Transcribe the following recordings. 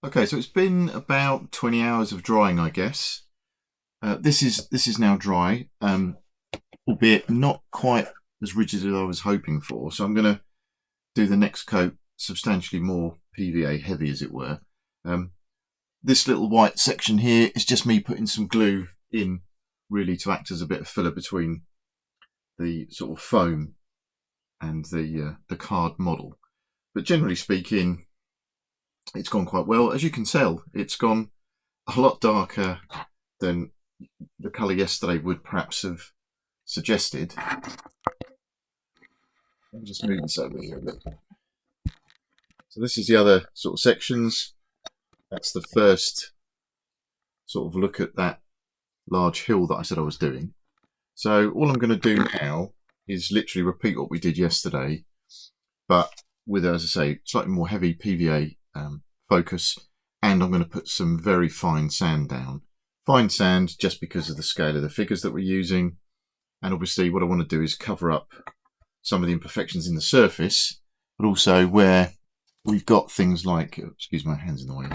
Okay, so it's been about 20 hours of drying, I guess. This is now dry, albeit not quite as rigid as I was hoping for. So I'm going to do the next coat substantially more PVA heavy, as it were. This little white section here is just me putting some glue in, really to act as a bit of filler between the sort of foam and the card model. But generally speaking, it's gone quite well. As you can tell, it's gone a lot darker than the colour yesterday would perhaps have suggested. Let me just move this over here a bit. So this is the other sort of sections. That's the first sort of look at that large hill that I said I was doing. So all I'm going to do now is literally repeat what we did yesterday, but with, as I say, slightly more heavy PVA focus, and I'm going to put some very fine sand down. Fine sand just because of the scale of the figures that we're using, and obviously what I want to do is cover up some of the imperfections in the surface, but also where we've got things like, excuse my hands in the way,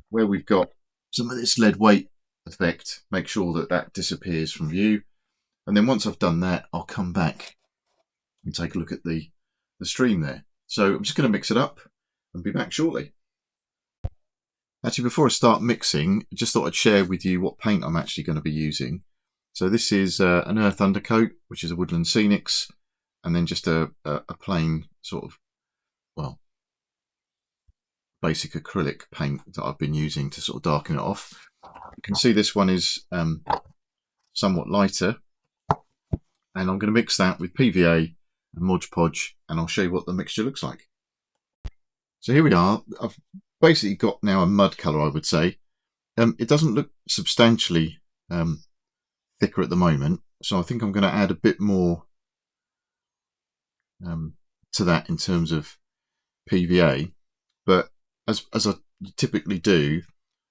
where we've got some of this lead weight effect, make sure that that disappears from view. And then once I've done that, I'll come back and take a look at the stream there. So I'm just going to mix it up and be back shortly. Actually, before I start mixing, I just thought I'd share with you what paint I'm actually going to be using. So this is an earth undercoat, which is a Woodland Scenics, and then just a plain sort of, well, basic acrylic paint that I've been using to sort of darken it off. You can see this one is somewhat lighter, and I'm going to mix that with PVA and Mod Podge, and I'll show you what the mixture looks like. So here we are. I've basically got now a mud colour, I would say. It doesn't look substantially thicker at the moment, so I think I'm going to add a bit more to that in terms of PVA. But as I typically do,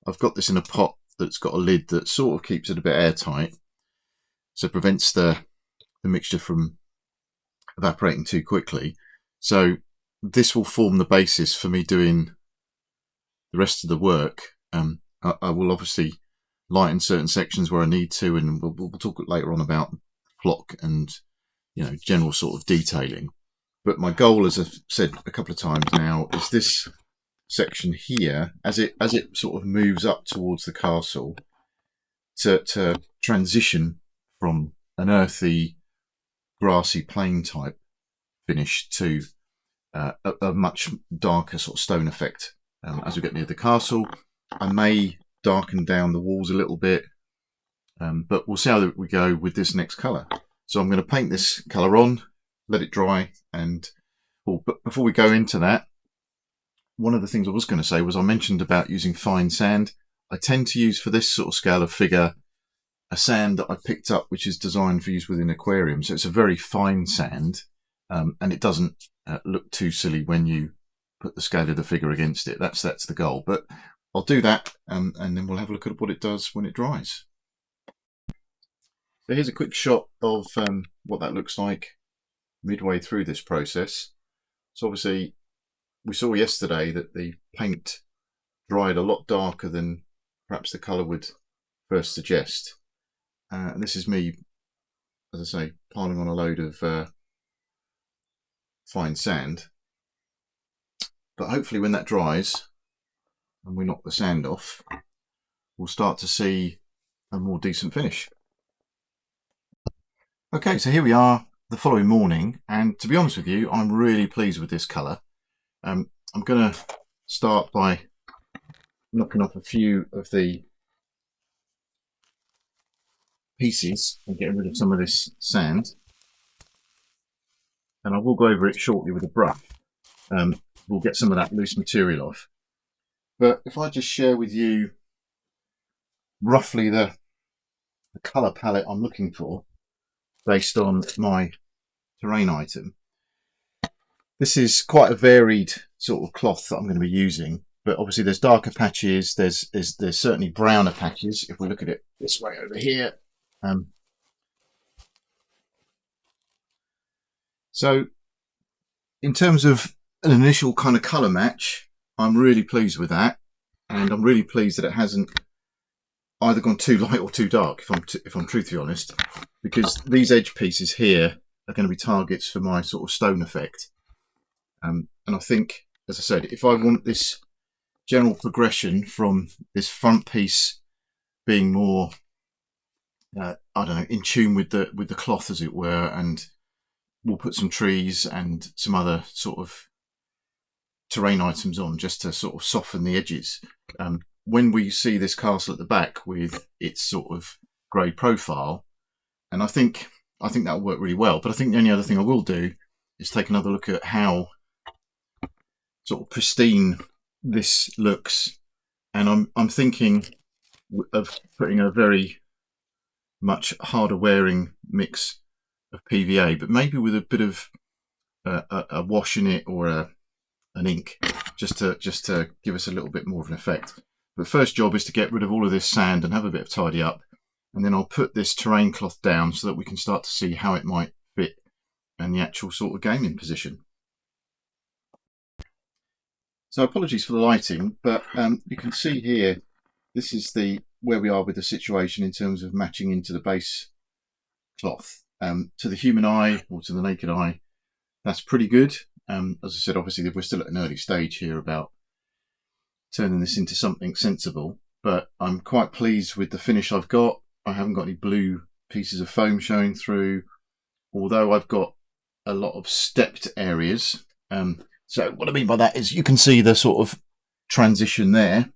I've got this in a pot that's got a lid that sort of keeps it a bit airtight, so it prevents the mixture from evaporating too quickly. So this will form the basis for me doing the rest of the work. I will obviously lighten certain sections where I need to, and we'll talk later on about flock and general sort of detailing. But my goal, as I've said a couple of times now, is this section here, as it sort of moves up towards the castle, to transition from an earthy, grassy, plain type finish to a much darker sort of stone effect as we get near the castle. I may darken down the walls a little bit, but we'll see how we go with this next colour. So I'm going to paint this colour on, let it dry, and but before we go into that, one of the things I was going to say was I mentioned about using fine sand. I tend to use, for this sort of scale of figure, a sand that I picked up which is designed for use within aquariums. So it's a very fine sand, and it doesn't look too silly when you put the scale of the figure against it. That's the goal. But I'll do that, and then we'll have a look at what it does when it dries. So here's a quick shot of what that looks like midway through this process. So obviously we saw yesterday that the paint dried a lot darker than perhaps the colour would first suggest. And this is me, as I say, piling on a load of fine sand. But hopefully when that dries and we knock the sand off, we'll start to see a more decent finish. Okay, so here we are the following morning, and to be honest with you, I'm really pleased with this colour. I'm going to start by knocking off a few of the pieces and getting rid of some of this sand, and I will go over it shortly with a brush. We'll get some of that loose material off. But if I just share with you roughly the colour palette I'm looking for based on my terrain item. This is quite a varied sort of cloth that I'm going to be using, but obviously there's darker patches, there's certainly browner patches if we look at it this way over here. So in terms of an initial kind of colour match, I'm really pleased with that, and I'm really pleased that it hasn't either gone too light or too dark, if I'm truthfully honest, because these edge pieces here are going to be targets for my sort of stone effect. And I think, as I said, if I want this general progression from this front piece being more, I don't know, in tune with the cloth, as it were, and we'll put some trees and some other sort of terrain items on just to sort of soften the edges. When we see this castle at the back with its sort of grey profile, and I think that'll work really well. But I think the only other thing I will do is take another look at how sort of pristine this looks, and I'm thinking of putting a very much harder wearing mix of PVA, but maybe with a bit of a wash in it or an ink, just to give us a little bit more of an effect. But first job is to get rid of all of this sand and have a bit of tidy up, and then I'll put this terrain cloth down so that we can start to see how it might fit in the actual sort of gaming position. So apologies for the lighting, but you can see here, this is where we are with the situation in terms of matching into the base cloth. To the human eye, or to the naked eye, that's pretty good. As I said, obviously we're still at an early stage here about turning this into something sensible, but I'm quite pleased with the finish I've got. I haven't got any blue pieces of foam showing through, although I've got a lot of stepped areas. So what I mean by that is you can see the sort of transition there.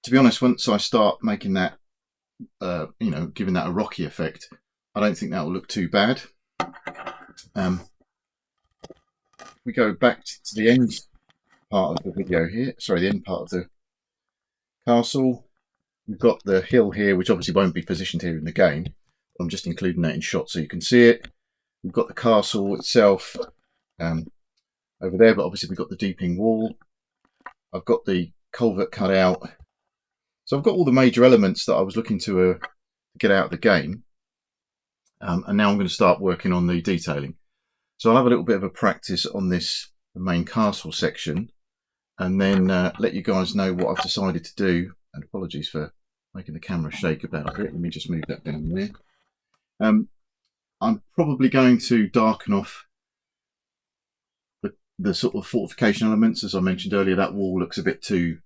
To be honest, once I start making that, giving that a rocky effect, I don't think that will look too bad. We go back to the end part of the video here, sorry, the end part of the castle. We've got the hill here, which obviously won't be positioned here in the game. I'm just including that in shot so you can see it. We've got the castle itself over there, but obviously we've got the deeping wall. I've got the culvert cut out. So I've got all the major elements that I was looking to get out of the game. And now I'm going to start working on the detailing. So I'll have a little bit of a practice on this main castle section, and then let you guys know what I've decided to do. And apologies for making the camera shake about a bit. Let me just move that down there. I'm probably going to darken off the sort of fortification elements. As I mentioned earlier, that wall looks a bit too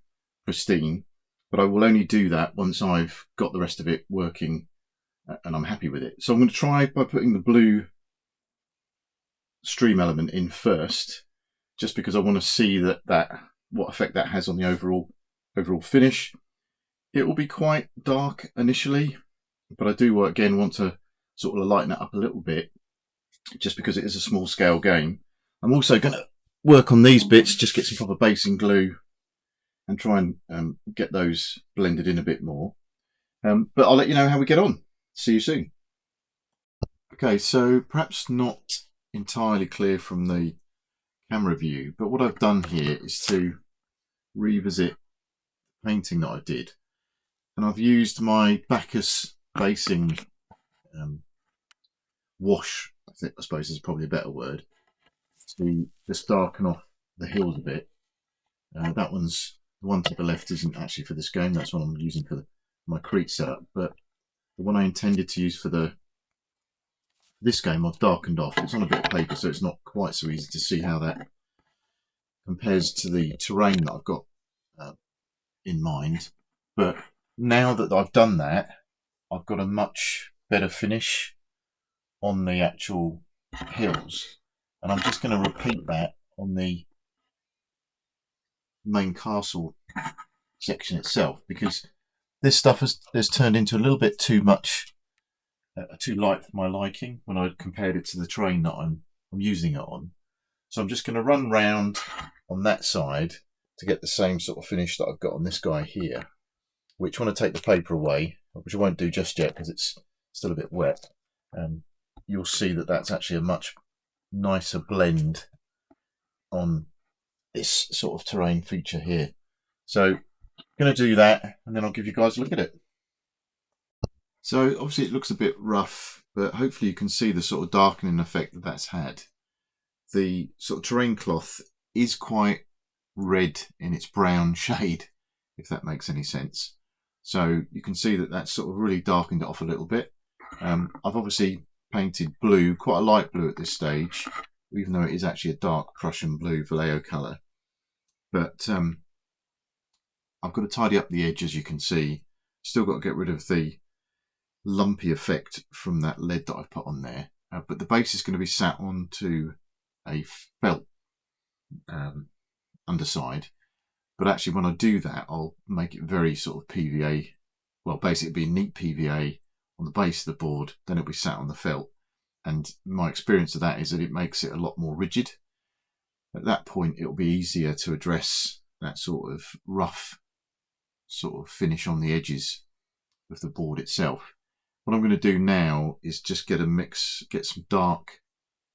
pristine, but I will only do that once I've got the rest of it working and I'm happy with it. So I'm going to try by putting the blue stream element in first, just because I want to see what effect that has on the overall finish. It will be quite dark initially, but I do again want to sort of lighten it up a little bit, just because it is a small scale game. I'm also going to work on these bits, just get some proper basing glue and try and get those blended in a bit more. But I'll let you know how we get on. See you soon. Okay, so perhaps not entirely clear from the camera view, but what I've done here is to revisit the painting that I did, and I've used my Bacchus basing wash, I suppose is probably a better word, to just darken off the hills a bit. That one's, the one to the left isn't actually for this game, that's what I'm using for my Crete setup, but the one I intended to use for this game I've darkened off. It's on a bit of paper, so it's not quite so easy to see how that compares to the terrain that I've got in mind. But now that I've done that, I've got a much better finish on the actual hills, and I'm just going to repeat that on the main castle section itself, because this stuff has turned into a little bit too much, too light for my liking when I compared it to the terrain that I'm using it on. So I'm just going to run round on that side to get the same sort of finish that I've got on this guy here, which, when I take the paper away, which I won't do just yet because it's still a bit wet, you'll see that that's actually a much nicer blend on this sort of terrain feature here. So I'm going to do that, and then I'll give you guys a look at it. So obviously it looks a bit rough, but hopefully you can see the sort of darkening effect that that's had. The sort of terrain cloth is quite red in its brown shade, if that makes any sense. So you can see that that's sort of really darkened it off a little bit. I've obviously painted blue, quite a light blue at this stage, even though it is actually a dark Prussian blue Vallejo colour. But I've got to tidy up the edge, as you can see. Still got to get rid of the lumpy effect from that lead that I've put on there. But the base is going to be sat onto a felt underside. But actually when I do that, I'll make it very sort of PVA. Well, basically it'll be neat PVA on the base of the board, then it'll be sat on the felt. And my experience of that is that it makes it a lot more rigid. At that point, it'll be easier to address that sort of rough sort of finish on the edges of the board itself. What I'm going to do now is just get some dark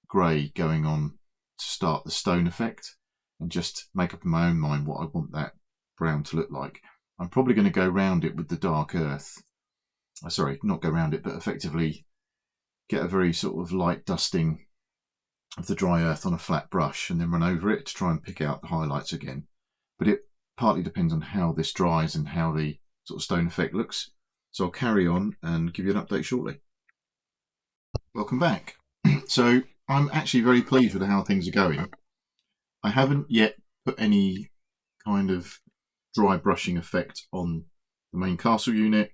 grey going on to start the stone effect, and just make up in my own mind what I want that brown to look like. I'm probably going to go round it with the dark earth. Sorry, not go round it, but effectively get a very sort of light dusting of the dry earth on a flat brush and then run over it to try and pick out the highlights again. But it partly depends on how this dries and how the sort of stone effect looks. So I'll carry on and give you an update shortly. Welcome back. So I'm actually very pleased with how things are going. I haven't yet put any kind of dry brushing effect on the main castle unit.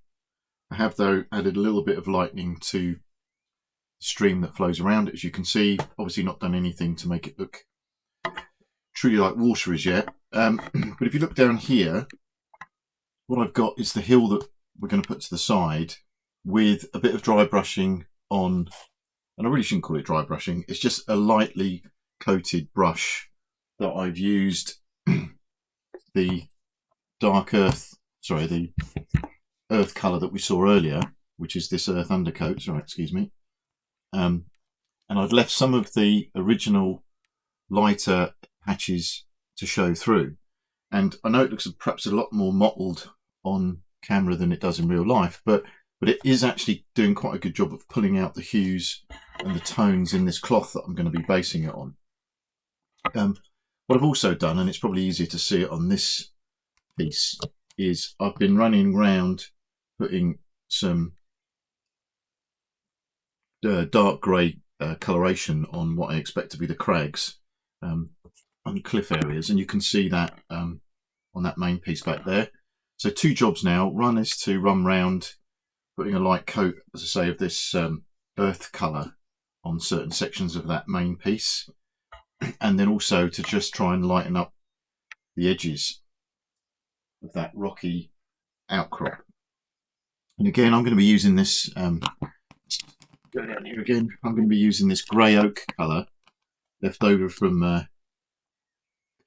I have though added a little bit of lightning to the stream that flows around it, as you can see. Obviously not done anything to make it look truly like water as yet. But if you look down here, what I've got is the hill that we're going to put to the side with a bit of dry brushing on, and I really shouldn't call it dry brushing, it's just a lightly coated brush that I've used the dark earth, sorry, the earth colour that we saw earlier, which is this earth undercoat, sorry, excuse me. And I've left some of the original lighter patches to show through. And I know it looks perhaps a lot more mottled on camera than it does in real life, but it is actually doing quite a good job of pulling out the hues and the tones in this cloth that I'm going to be basing it on. What I've also done, and it's probably easier to see it on this piece, is I've been running around putting some dark grey coloration on what I expect to be the crags on cliff areas, and you can see that on that main piece back there. So two jobs now. One is to run round putting a light coat, as I say, of this earth colour on certain sections of that main piece, and then also to just try and lighten up the edges of that rocky outcrop. And again, I'm going to be using this, go down here again, I'm going to be using this grey oak colour left over from a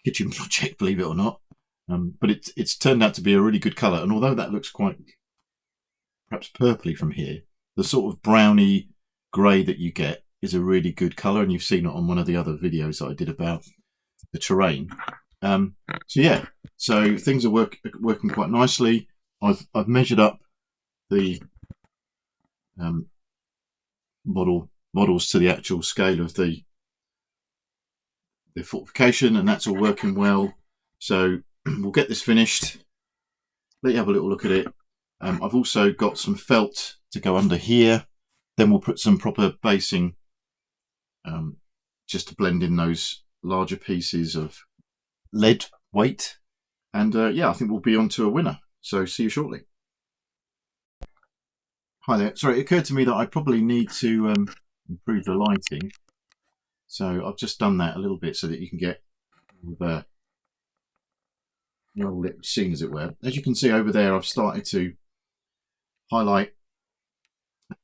kitchen project, believe it or not. But it's turned out to be a really good colour, and although that looks quite perhaps purpley from here, the sort of browny grey that you get is a really good colour, and you've seen it on one of the other videos that I did about the terrain. So yeah, so things are working quite nicely. I've measured up the models to the actual scale of the fortification, and that's all working well. So we'll get this finished, let you have a little look at it. I've also got some felt to go under here, then we'll put some proper basing just to blend in those larger pieces of lead weight, and yeah, I think we'll be on to a winner. So see you shortly. Hi there. Sorry, it occurred to me that I probably need to improve the lighting, so I've just done that a little bit so that you can get the whole lit scene, as it were. As you can see over there, I've started to highlight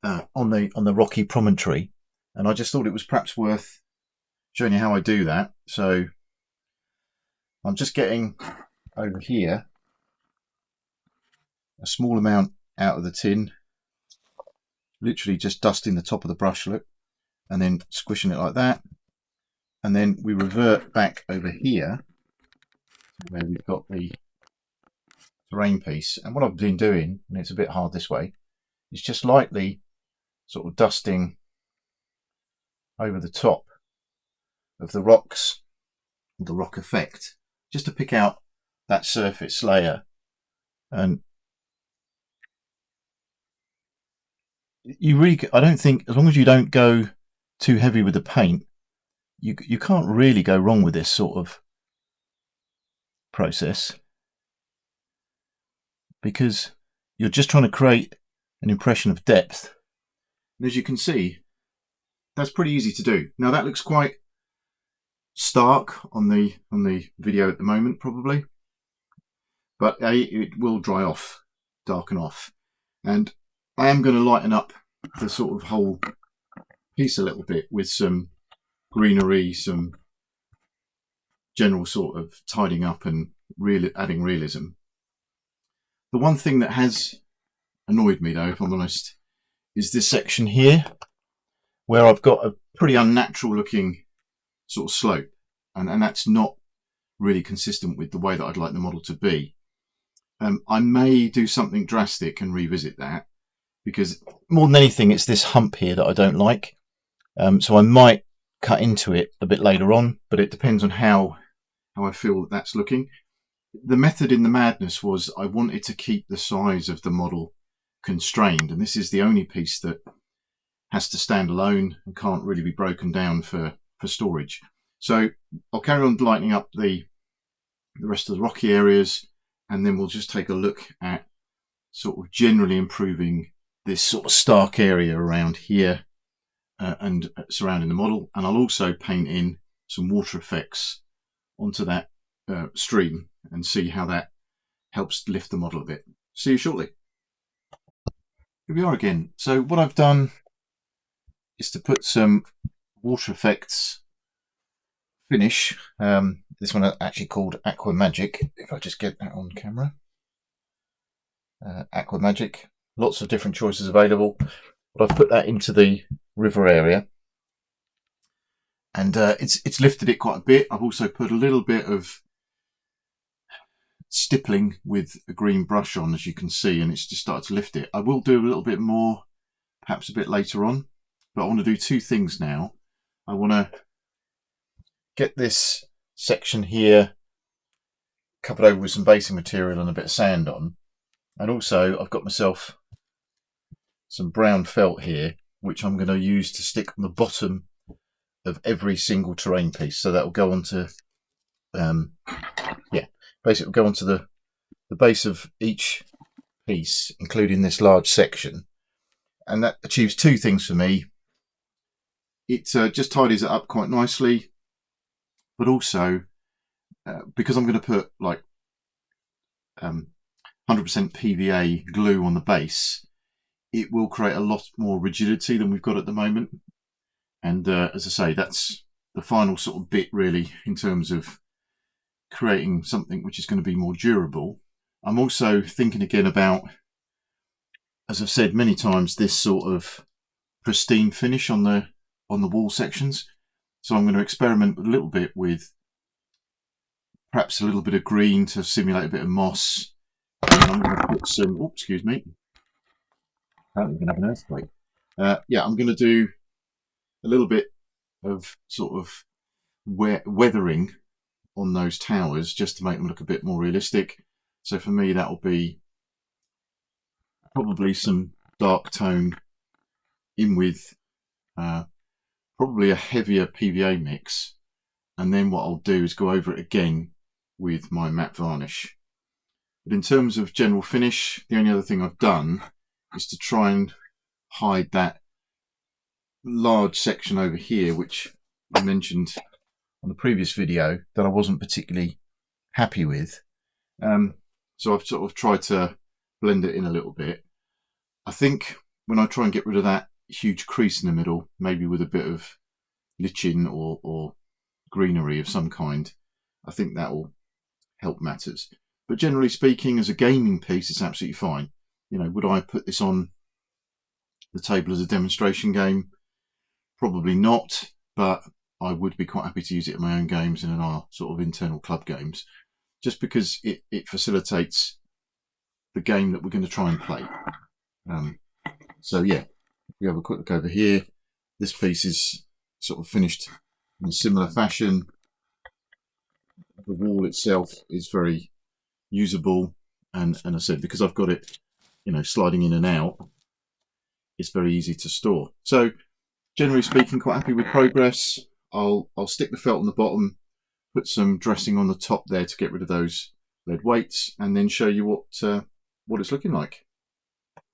on the rocky promontory, and I just thought it was perhaps worth showing you how I do that. So I'm just getting over here a small amount out of the tin, literally just dusting the top of the brush, look, and then squishing it like that, and then we revert back over here where we've got the terrain piece. And what I've been doing, and it's a bit hard this way, is just lightly sort of dusting over the top of the rocks, the rock effect, just to pick out that surface layer. And you really, I don't think, as long as you don't go too heavy with the paint, you can't really go wrong with this sort of process, because you're just trying to create an impression of depth. And as you can see, that's pretty easy to do. Now that looks quite stark on the video at the moment, probably, but it will dry off, darken off, and I am going to lighten up the sort of whole piece a little bit with some greenery, some general sort of tidying up and adding realism. The one thing that has annoyed me, though, if I'm honest, is this section here, where I've got a pretty unnatural looking sort of slope, and that's not really consistent with the way that I'd like the model to be. I may do something drastic and revisit that, because more than anything it's this hump here that I don't like. So I might cut into it a bit later on, but it depends on how I feel that that's looking. The method in the madness was I wanted to keep the size of the model constrained, and this is the only piece that has to stand alone and can't really be broken down for storage. So I'll carry on lightening up the rest of the rocky areas, and then we'll just take a look at sort of generally improving this sort of stark area around here and surrounding the model. And I'll also paint in some water effects onto that stream and see how that helps lift the model a bit. See you shortly. Here we are again. So what I've done is to put some water effects finish. This one actually called Aqua Magic, if I just get that on camera. Aqua Magic, lots of different choices available, but I've put that into the river area, and it's lifted it quite a bit. I've also put a little bit of stippling with a green brush on, as you can see, and it's just started to lift it. I will do a little bit more perhaps a bit later on, but I want to do two things now. I want to get this section here covered over with some basing material and a bit of sand on, and also I've got myself some brown felt here, which I'm going to use to stick on the bottom of every single terrain piece. So that will go onto basically go onto the base of each piece, including this large section, and that achieves two things for me. It just tidies it up quite nicely, but also because I'm going to put like 100% PVA glue on the base, it will create a lot more rigidity than we've got at the moment. And as I say, that's the final sort of bit really in terms of creating something which is going to be more durable. I'm also thinking again about, as I've said many times, this sort of pristine finish on the wall sections. So I'm going to experiment a little bit with perhaps a little bit of green to simulate a bit of moss. And I'm going to put some, oh, excuse me, apparently we're going to have an earthquake. Yeah, I'm going to do a little bit of sort of weathering on those towers just to make them look a bit more realistic. So for me, that will be probably some dark tone in with probably a heavier PVA mix, and then what I'll do is go over it again with my matte varnish. But in terms of general finish, the only other thing I've done is to try and hide that large section over here, which I mentioned on the previous video that I wasn't particularly happy with. So I've sort of tried to blend it in a little bit. I think when I try and get rid of that huge crease in the middle, maybe with a bit of lichen or greenery of some kind, I think that will help matters. But generally speaking, as a gaming piece, it's absolutely fine. You know, would I put this on the table as a demonstration game? Probably not, but I would be quite happy to use it in my own games and in our sort of internal club games, just because it facilitates the game that we're going to try and play. So yeah, we have a quick look over here. This piece is sort of finished in a similar fashion. wall itself is very usable, and I said, because I've got it, you know, sliding in and out, it's very easy to store. So generally speaking, quite happy with progress. I'll stick the felt on the bottom, put some dressing on the top there to get rid of those lead weights, and then show you what it's looking like.